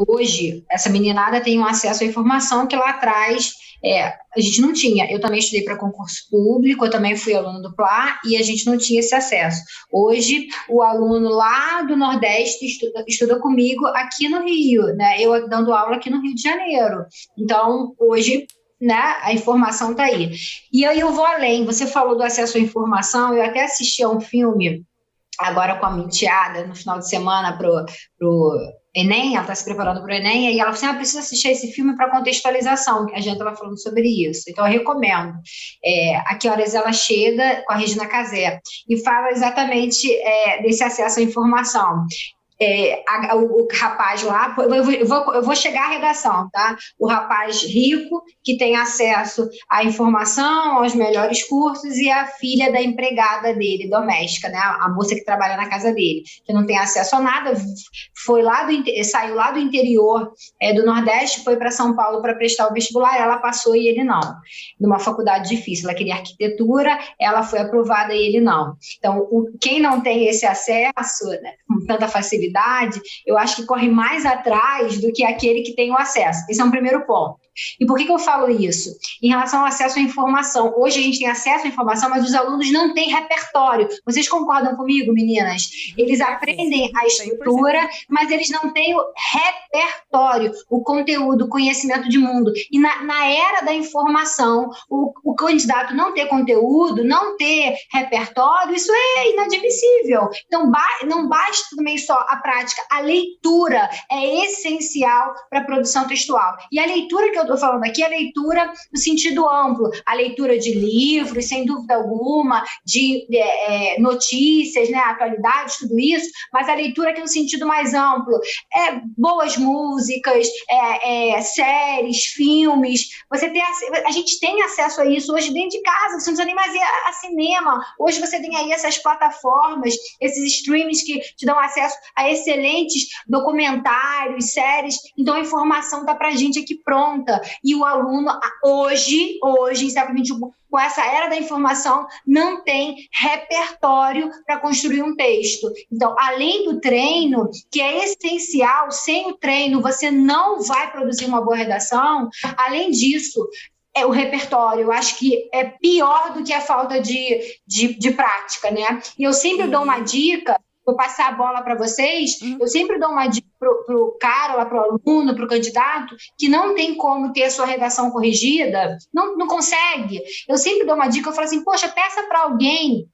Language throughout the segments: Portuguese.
hoje, essa meninada tem um acesso à informação que lá atrás a gente não tinha. Eu também estudei para concurso público, eu também fui aluno do PLA e a gente não tinha esse acesso. Hoje, o aluno lá do Nordeste estuda comigo aqui no Rio, né? Eu dando aula aqui no Rio de Janeiro. Então, hoje, né, a informação está aí. E aí eu vou além. Você falou do acesso à informação, eu até assisti a um filme agora com a minha enteada no final de semana pro Enem, ela está se preparando para o Enem, e ela falou assim, precisa assistir esse filme para contextualização, que a gente estava falando sobre isso, então eu recomendo. A Que Horas Ela Chega, com a Regina Casé, e fala exatamente desse acesso à informação. O rapaz lá, eu vou chegar à redação, tá? O rapaz rico, que tem acesso à informação, aos melhores cursos, e a filha da empregada dele, doméstica, né? A moça que trabalha na casa dele, que não tem acesso a nada, saiu lá do interior do Nordeste, foi para São Paulo para prestar o vestibular, ela passou e ele não. Numa faculdade difícil, ela queria arquitetura, ela foi aprovada e ele não. Então, quem não tem esse acesso, né, com tanta facilidade, eu acho que corre mais atrás do que aquele que tem o acesso. Esse é um primeiro ponto. E por que eu falo isso? Em relação ao acesso à informação. Hoje a gente tem acesso à informação, mas os alunos não têm repertório. Vocês concordam comigo, meninas? Eles aprendem a estrutura, mas eles não têm o repertório, o conteúdo, o conhecimento de mundo. E na era da informação, o candidato não ter conteúdo, não ter repertório, isso é inadmissível. Então, não basta também só a prática. A leitura é essencial para a produção textual. E a leitura que eu estou falando aqui é a leitura no sentido amplo, a leitura de livros, sem dúvida alguma, de notícias, né, atualidades, tudo isso, mas a leitura aqui no sentido mais amplo, boas músicas, séries, filmes, a gente tem acesso a isso hoje dentro de casa, você não precisa nem mais ir a cinema, hoje você tem aí essas plataformas, esses streamings que te dão acesso a excelentes documentários, séries, então a informação está para a gente aqui pronta. E o aluno, hoje, em século XXI, com essa era da informação, não tem repertório para construir um texto. Então, além do treino, que é essencial, sem o treino você não vai produzir uma boa redação, além disso, o repertório, eu acho que é pior do que a falta de prática, né? E eu sempre dou uma dica, vou passar a bola para vocês, eu sempre dou uma dica para o cara, para o aluno, para o candidato, que não tem como ter a sua redação corrigida, não consegue. Eu sempre dou uma dica, eu falo assim, poxa, peça para alguém,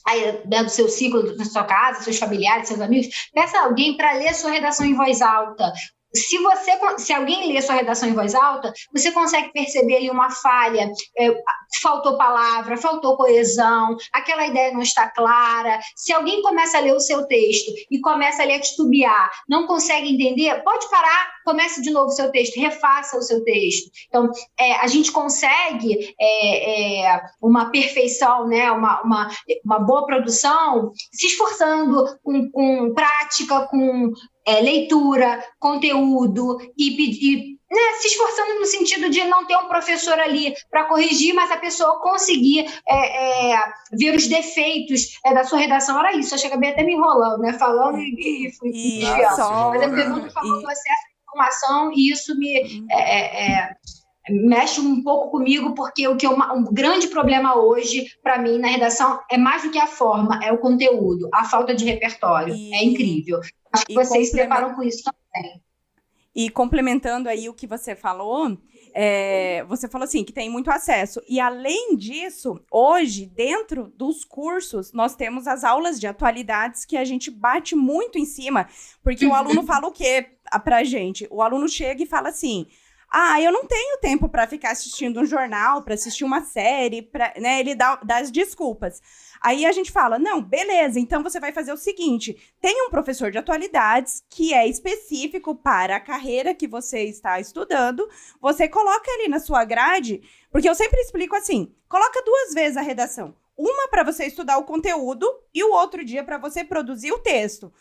aí, do seu ciclo, da sua casa, seus familiares, seus amigos, peça alguém para ler a sua redação em voz alta. Se alguém lê sua redação em voz alta, você consegue perceber ali uma falha, faltou palavra, faltou coesão, aquela ideia não está clara. Se alguém começa a ler o seu texto e começa ali a titubear, não consegue entender, pode parar, comece de novo o seu texto, refaça o seu texto. Então, a gente consegue uma perfeição, né, uma boa produção, se esforçando com prática, com leitura, conteúdo e se esforçando no sentido de não ter um professor ali para corrigir, mas a pessoa conseguir ver os defeitos da sua redação. Era isso, eu acabei até me enrolando, né? Falando e fui desviando. Mas é porque eu não falando do acesso à informação e isso me mexe um pouco comigo, porque um grande problema hoje, para mim, na redação, é mais do que a forma, é o conteúdo, a falta de repertório. É incrível. Acho que vocês se deparam com isso também. E complementando aí o que você falou assim, que tem muito acesso. E além disso, hoje, dentro dos cursos, nós temos as aulas de atualidades que a gente bate muito em cima, porque o aluno fala o quê pra gente? O aluno chega e fala assim, eu não tenho tempo para ficar assistindo um jornal, para assistir uma série, né? Ele dá as desculpas. Aí a gente fala, não, beleza, então você vai fazer o seguinte, tem um professor de atualidades que é específico para a carreira que você está estudando, você coloca ali na sua grade, porque eu sempre explico assim, coloca 2 vezes a redação, uma para você estudar o conteúdo e o outro dia para você produzir o texto.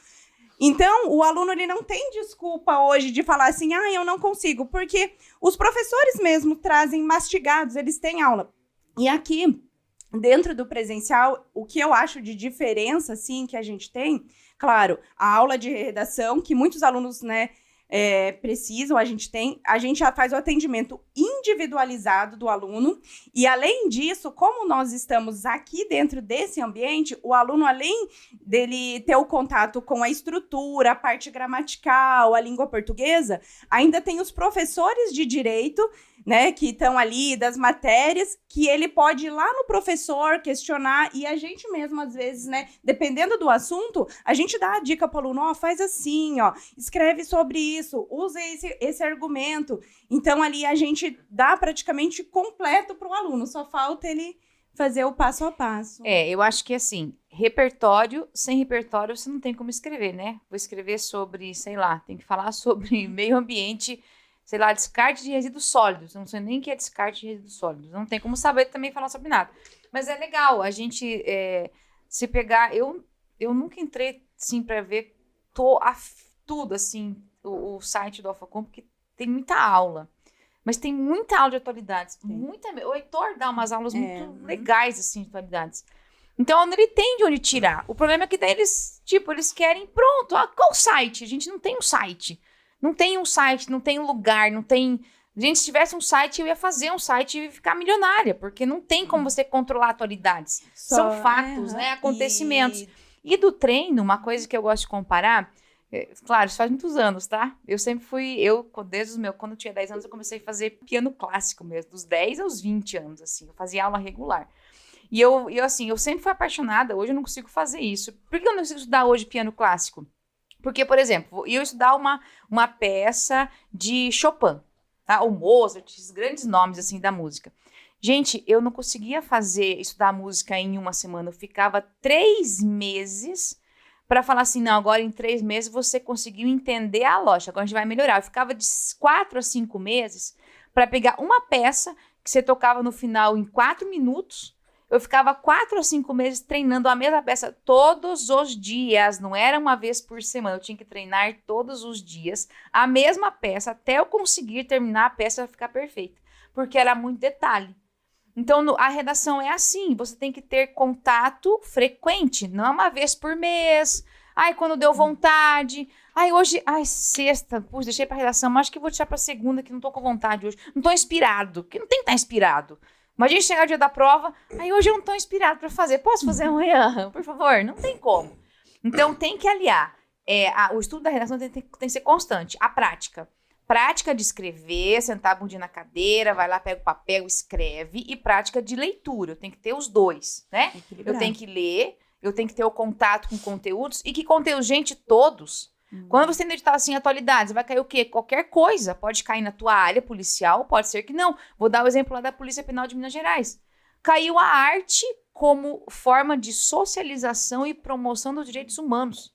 Então, o aluno ele não tem desculpa hoje de falar assim, eu não consigo, porque os professores mesmo trazem mastigados, eles têm aula. E aqui, dentro do presencial, o que eu acho de diferença, assim, que a gente tem, claro, a aula de redação, que muitos alunos, né, precisam, a gente já faz o atendimento individualizado do aluno, e além disso, como nós estamos aqui dentro desse ambiente, o aluno, além dele ter o contato com a estrutura, a parte gramatical, a língua portuguesa, ainda tem os professores de direito, né, que estão ali das matérias, que ele pode ir lá no professor questionar, e a gente mesmo, às vezes, né, dependendo do assunto, a gente dá a dica para o aluno, ó, faz assim, ó, escreve sobre isso, usa esse argumento. Então, ali a gente dá praticamente completo para o aluno, só falta ele fazer o passo a passo. Eu acho que, assim, repertório, sem repertório, você não tem como escrever, né? Vou escrever sobre, sei lá, tem que falar sobre meio ambiente, sei lá, descarte de resíduos sólidos. Eu não sei nem o que é descarte de resíduos sólidos. Não tem como saber também falar sobre nada. Mas é legal a gente se pegar... Eu nunca entrei, assim, para ver tudo, assim, o site do Alphacom, porque tem muita aula. Mas tem muita aula de atualidades. O Heitor dá umas aulas muito legais, assim, de atualidades. Então, ele tem de onde tirar. O problema é que daí eles querem, pronto, qual site? A gente não tem um site. Não tem um site, não tem um lugar, não tem... Gente, se tivesse um site, eu ia fazer um site e ficar milionária, porque não tem como você controlar atualidades. São fatos, né? Acontecimentos. E do treino, uma coisa que eu gosto de comparar, claro, isso faz muitos anos, tá? Eu sempre fui, quando eu tinha 10 anos, eu comecei a fazer piano clássico mesmo, dos 10 aos 20 anos, assim, eu fazia aula regular. E eu sempre fui apaixonada, hoje eu não consigo fazer isso. Por que eu não consigo estudar hoje piano clássico? Porque, por exemplo, eu estudar uma peça de Chopin, tá? Ou Mozart, esses grandes nomes, assim, da música. Gente, eu não conseguia estudar música em uma semana. Eu ficava 3 meses para falar assim, não, agora em 3 meses você conseguiu entender a lógica, agora a gente vai melhorar. Eu ficava de 4 a 5 meses para pegar uma peça que você tocava no final em 4 minutos. Eu ficava 4 a 5 meses treinando a mesma peça todos os dias, não era uma vez por semana, eu tinha que treinar todos os dias a mesma peça até eu conseguir terminar a peça e ficar perfeita, porque era muito detalhe. Então, a redação é assim, você tem que ter contato frequente, não uma vez por mês, quando deu vontade, hoje, sexta, deixei pra redação, mas acho que vou deixar pra segunda, que não tô com vontade hoje, não tô inspirado, que não tem que estar inspirado. Imagina chegar o dia da prova, hoje eu não tô inspirado pra fazer, posso fazer amanhã, por favor? Não tem como. Então, tem que aliar, o estudo da redação tem que ser constante, a prática. Prática de escrever, sentar a bundinha na cadeira, vai lá, pega o papel, escreve, e prática de leitura. Eu tenho que ter os dois, né? Eu tenho que ler, eu tenho que ter o contato com conteúdos, e que conteúdos, gente, todos. Quando você tem edital assim, atualidades, vai cair o quê? Qualquer coisa. Pode cair na tua área policial, pode ser que não. Vou dar o exemplo lá da Polícia Penal de Minas Gerais. Caiu a arte como forma de socialização e promoção dos direitos humanos.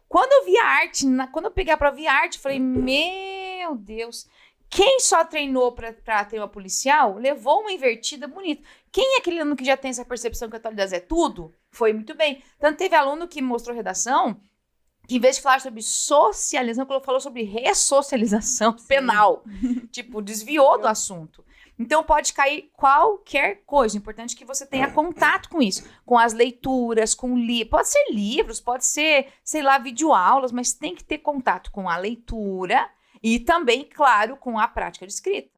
Quando eu vi a arte, quando eu peguei a prova de arte, eu falei, meu Deus, quem só treinou para ter uma policial, levou uma invertida bonita. Quem é aquele aluno que já tem essa percepção que a atualidade é tudo? Foi muito bem. Tanto teve aluno que mostrou redação, que em vez de falar sobre socialização, falou sobre ressocialização penal. Desviou do assunto. Então, pode cair qualquer coisa. O importante é que você tenha contato com isso. Com as leituras, pode ser livros, pode ser, sei lá, videoaulas, mas tem que ter contato com a leitura e também, claro, com a prática de escrita.